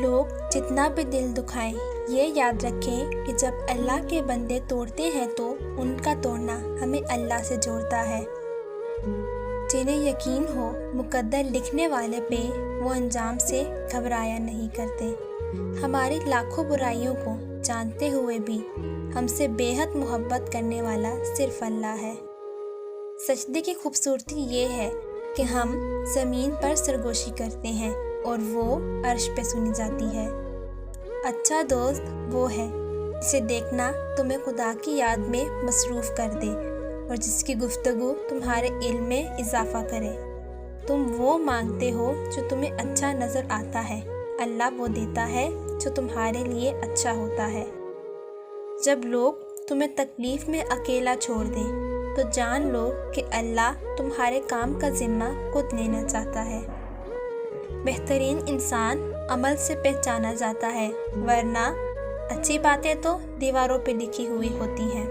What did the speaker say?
لوگ جتنا بھی دل دکھائیں، یہ یاد رکھیں کہ جب اللہ کے بندے توڑتے ہیں تو ان کا توڑنا ہمیں اللہ سے جوڑتا ہے۔ جنہیں یقین ہو مقدر لکھنے والے پہ، وہ انجام سے گھبرایا نہیں کرتے۔ ہماری لاکھوں برائیوں کو جانتے ہوئے بھی ہم سے بے حد محبت کرنے والا صرف اللہ ہے۔ سجدے کی خوبصورتی یہ ہے کہ ہم زمین پر سرگوشی کرتے ہیں اور وہ عرش پہ سنی جاتی ہے۔ اچھا دوست وہ ہے جسے دیکھنا تمہیں خدا کی یاد میں مصروف کر دے اور جس کی گفتگو تمہارے علم میں اضافہ کرے۔ تم وہ مانگتے ہو جو تمہیں اچھا نظر آتا ہے، اللہ وہ دیتا ہے جو تمہارے لیے اچھا ہوتا ہے۔ جب لوگ تمہیں تکلیف میں اکیلا چھوڑ دیں تو جان لو کہ اللہ تمہارے کام کا ذمہ خود لینا چاہتا ہے۔ بہترین انسان عمل سے پہچانا جاتا ہے، ورنہ اچھی باتیں تو دیواروں پہ لکھی ہوئی ہوتی ہیں۔